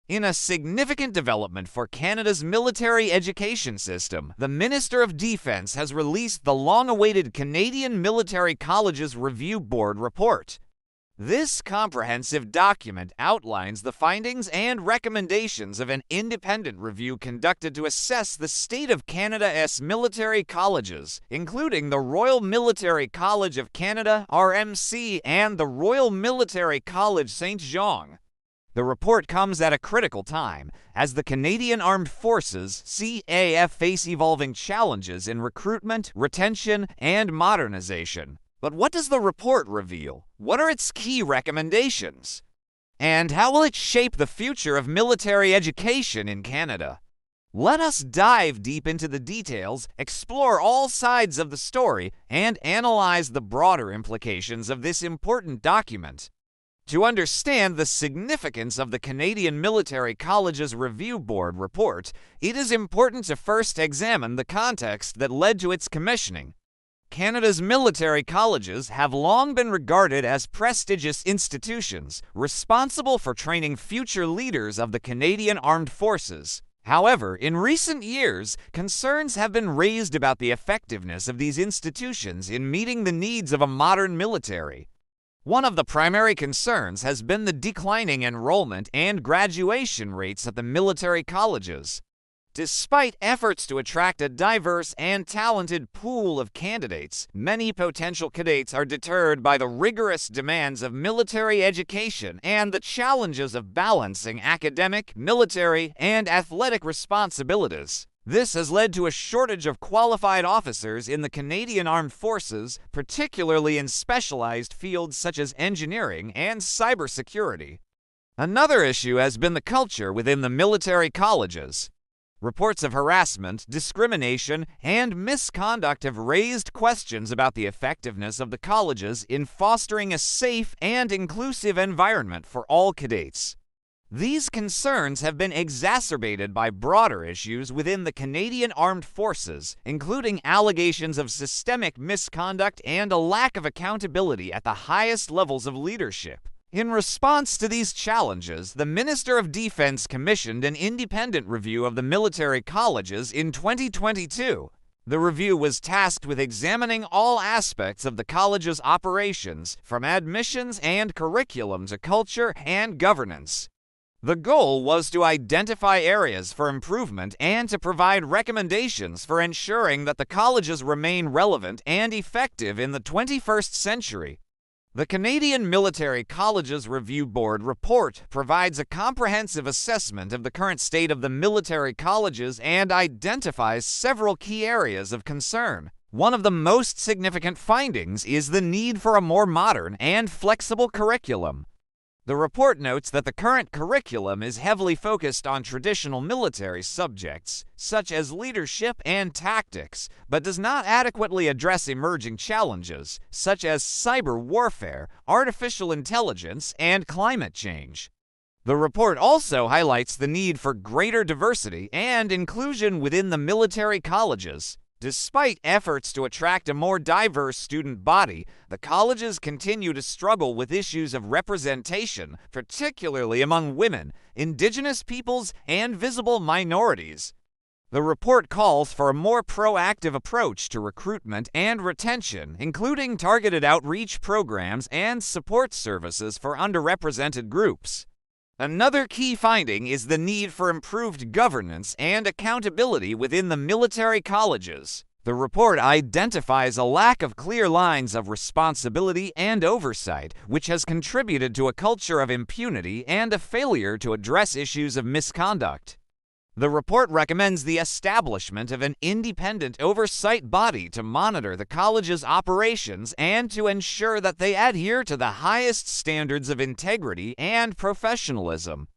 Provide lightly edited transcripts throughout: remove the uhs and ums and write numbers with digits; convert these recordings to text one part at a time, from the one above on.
In a significant development for Canada's military education system, the Minister of Defence has released the long-awaited Canadian Military Colleges Review Board report. This comprehensive document outlines the findings and recommendations of an independent review conducted to assess the state of Canada's military colleges, including the Royal Military College of Canada, RMC, and the Royal Military College St. Jean. The report comes at a critical time, as the Canadian Armed Forces, CAF, face evolving challenges in recruitment, retention, and modernization. But what does the report reveal? What are its key recommendations? And how will it shape the future of military education in Canada? Let us dive deep into the details, explore all sides of the story, and analyze the broader implications of this important document. To understand the significance of the Canadian Military Colleges Review Board report, it is important to first examine the context that led to its commissioning. Canada's military colleges have long been regarded as prestigious institutions, responsible for training future leaders of the Canadian Armed Forces. However, in recent years, concerns have been raised about the effectiveness of these institutions in meeting the needs of a modern military. One of the primary concerns has been the declining enrollment and graduation rates at the military colleges. Despite efforts to attract a diverse and talented pool of candidates, many potential cadets are deterred by the rigorous demands of military education and the challenges of balancing academic, military, and athletic responsibilities. This has led to a shortage of qualified officers in the Canadian Armed Forces, particularly in specialized fields such as engineering and cybersecurity. Another issue has been the culture within the military colleges. Reports of harassment, discrimination, and misconduct have raised questions about the effectiveness of the colleges in fostering a safe and inclusive environment for all cadets. These concerns have been exacerbated by broader issues within the Canadian Armed Forces, including allegations of systemic misconduct and a lack of accountability at the highest levels of leadership. In response to these challenges, the Minister of Defence commissioned an independent review of the military colleges in 2022. The review was tasked with examining all aspects of the college's operations, from admissions and curriculum to culture and governance. The goal was to identify areas for improvement and to provide recommendations for ensuring that the colleges remain relevant and effective in the 21st century. The Canadian Military Colleges Review Board report provides a comprehensive assessment of the current state of the military colleges and identifies several key areas of concern. One of the most significant findings is the need for a more modern and flexible curriculum. The report notes that the current curriculum is heavily focused on traditional military subjects, such as leadership and tactics, but does not adequately address emerging challenges, such as cyber warfare, artificial intelligence, and climate change. The report also highlights the need for greater diversity and inclusion within the military colleges. Despite efforts to attract a more diverse student body, the colleges continue to struggle with issues of representation, particularly among women, Indigenous peoples, and visible minorities. The report calls for a more proactive approach to recruitment and retention, including targeted outreach programs and support services for underrepresented groups. Another key finding is the need for improved governance and accountability within the military colleges. The report identifies a lack of clear lines of responsibility and oversight, which has contributed to a culture of impunity and a failure to address issues of misconduct. The report recommends the establishment of an independent oversight body to monitor the college's operations and to ensure that they adhere to the highest standards of integrity and professionalism.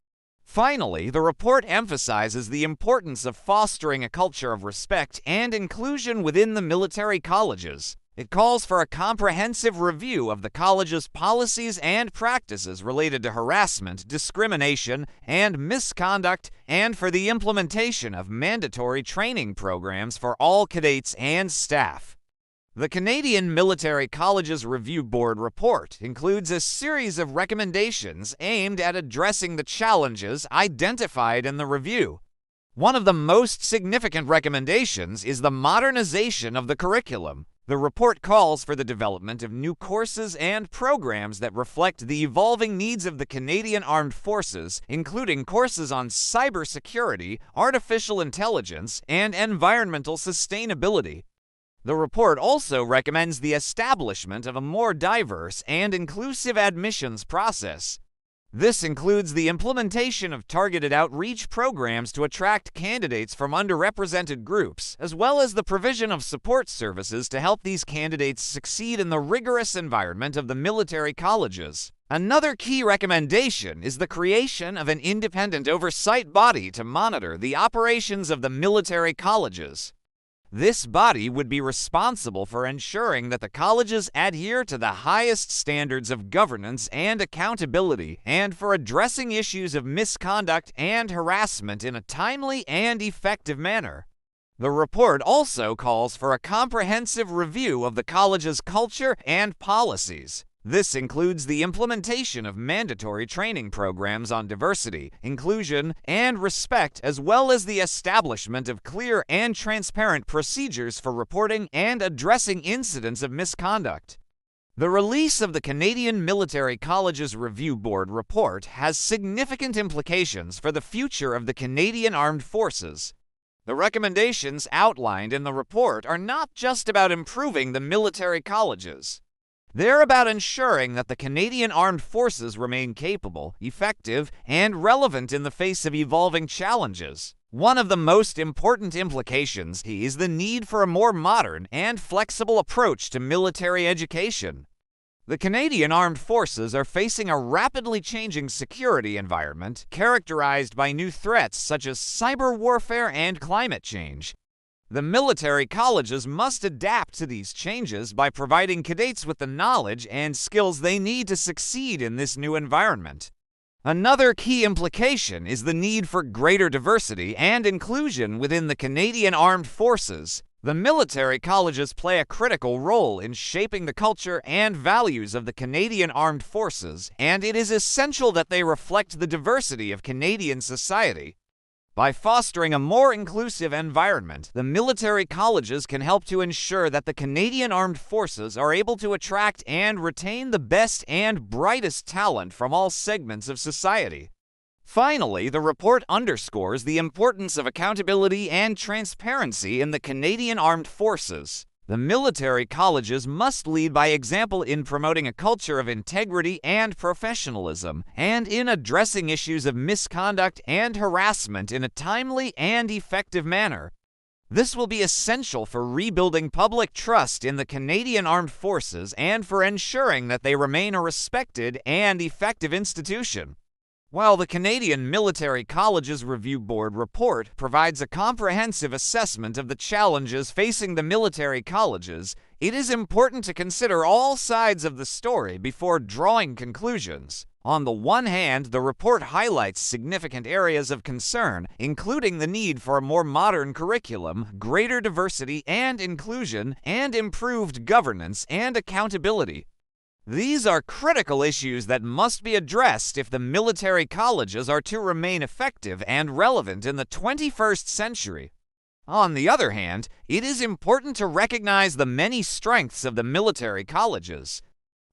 Finally, the report emphasizes the importance of fostering a culture of respect and inclusion within the military colleges. It calls for a comprehensive review of the college's policies and practices related to harassment, discrimination, and misconduct, and for the implementation of mandatory training programs for all cadets and staff. The Canadian Military Colleges Review Board report includes a series of recommendations aimed at addressing the challenges identified in the review. One of the most significant recommendations is the modernization of the curriculum. The report calls for the development of new courses and programs that reflect the evolving needs of the Canadian Armed Forces, including courses on cybersecurity, artificial intelligence, and environmental sustainability. The report also recommends the establishment of a more diverse and inclusive admissions process. This includes the implementation of targeted outreach programs to attract candidates from underrepresented groups, as well as the provision of support services to help these candidates succeed in the rigorous environment of the military colleges. Another key recommendation is the creation of an independent oversight body to monitor the operations of the military colleges. This body would be responsible for ensuring that the colleges adhere to the highest standards of governance and accountability, and for addressing issues of misconduct and harassment in a timely and effective manner. The report also calls for a comprehensive review of the college's culture and policies. This includes the implementation of mandatory training programs on diversity, inclusion, and respect, as well as the establishment of clear and transparent procedures for reporting and addressing incidents of misconduct. The release of the Canadian Military Colleges Review Board report has significant implications for the future of the Canadian Armed Forces. The recommendations outlined in the report are not just about improving the military colleges. They're about ensuring that the Canadian Armed Forces remain capable, effective, and relevant in the face of evolving challenges. One of the most important implications is the need for a more modern and flexible approach to military education. The Canadian Armed Forces are facing a rapidly changing security environment characterized by new threats such as cyber warfare and climate change. The military colleges must adapt to these changes by providing cadets with the knowledge and skills they need to succeed in this new environment. Another key implication is the need for greater diversity and inclusion within the Canadian Armed Forces. The military colleges play a critical role in shaping the culture and values of the Canadian Armed Forces, and it is essential that they reflect the diversity of Canadian society. By fostering a more inclusive environment, the military colleges can help to ensure that the Canadian Armed Forces are able to attract and retain the best and brightest talent from all segments of society. Finally, the report underscores the importance of accountability and transparency in the Canadian Armed Forces. The military colleges must lead by example in promoting a culture of integrity and professionalism, and in addressing issues of misconduct and harassment in a timely and effective manner. This will be essential for rebuilding public trust in the Canadian Armed Forces and for ensuring that they remain a respected and effective institution. While the Canadian Military Colleges Review Board report provides a comprehensive assessment of the challenges facing the military colleges, it is important to consider all sides of the story before drawing conclusions. On the one hand, the report highlights significant areas of concern, including the need for a more modern curriculum, greater diversity and inclusion, and improved governance and accountability. These are critical issues that must be addressed if the military colleges are to remain effective and relevant in the 21st century. On the other hand, it is important to recognize the many strengths of the military colleges.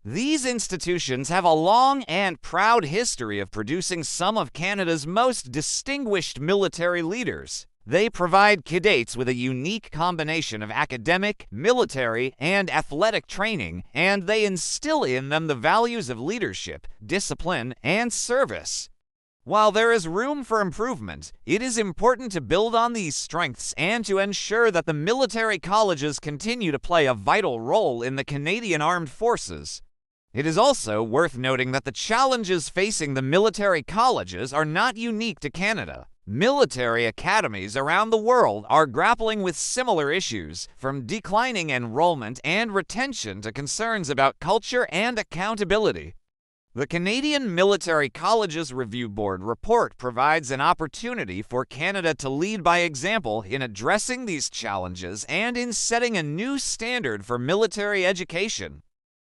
These institutions have a long and proud history of producing some of Canada's most distinguished military leaders. They provide cadets with a unique combination of academic, military, and athletic training, and they instill in them the values of leadership, discipline, and service. While there is room for improvement, it is important to build on these strengths and to ensure that the military colleges continue to play a vital role in the Canadian Armed Forces. It is also worth noting that the challenges facing the military colleges are not unique to Canada. Military academies around the world are grappling with similar issues, from declining enrollment and retention to concerns about culture and accountability. The Canadian Military Colleges Review Board report provides an opportunity for Canada to lead by example in addressing these challenges and in setting a new standard for military education.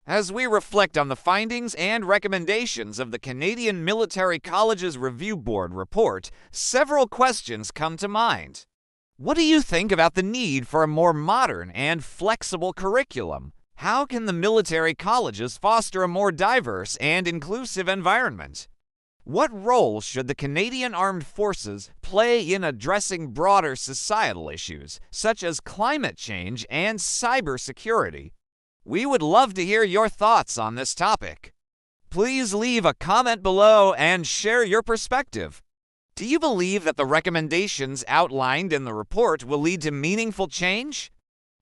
As we reflect on the findings and recommendations of the Canadian Military Colleges Review Board report, several questions come to mind. What do you think about the need for a more modern and flexible curriculum? How can the military colleges foster a more diverse and inclusive environment? What role should the Canadian Armed Forces play in addressing broader societal issues, such as climate change and cybersecurity? We would love to hear your thoughts on this topic. Please leave a comment below and share your perspective. Do you believe that the recommendations outlined in the report will lead to meaningful change?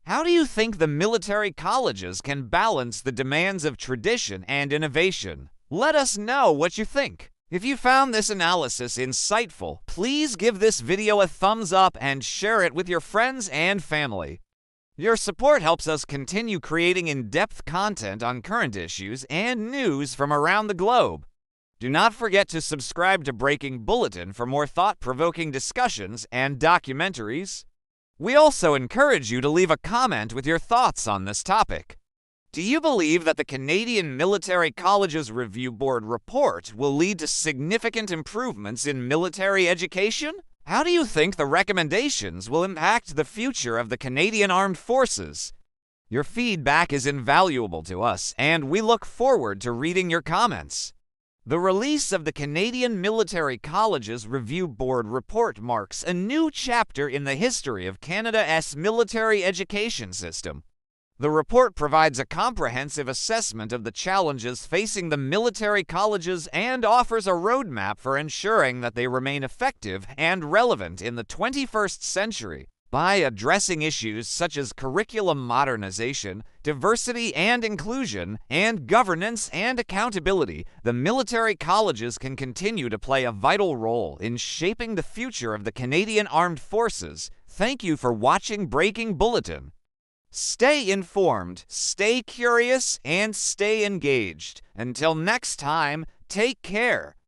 How do you think the military colleges can balance the demands of tradition and innovation? Let us know what you think. If you found this analysis insightful, please give this video a thumbs up and share it with your friends and family. Your support helps us continue creating in-depth content on current issues and news from around the globe. Do not forget to subscribe to Breaking Bulletin for more thought-provoking discussions and documentaries. We also encourage you to leave a comment with your thoughts on this topic. Do you believe that the Canadian Military Colleges Review Board report will lead to significant improvements in military education? How do you think the recommendations will impact the future of the Canadian Armed Forces? Your feedback is invaluable to us, and we look forward to reading your comments. The release of the Canadian Military Colleges Review Board report marks a new chapter in the history of Canada's military education system. The report provides a comprehensive assessment of the challenges facing the military colleges and offers a roadmap for ensuring that they remain effective and relevant in the 21st century. By addressing issues such as curriculum modernization, diversity and inclusion, and governance and accountability, the military colleges can continue to play a vital role in shaping the future of the Canadian Armed Forces. Thank you for watching Breaking Bulletin. Stay informed, stay curious, and stay engaged. Until next time, take care.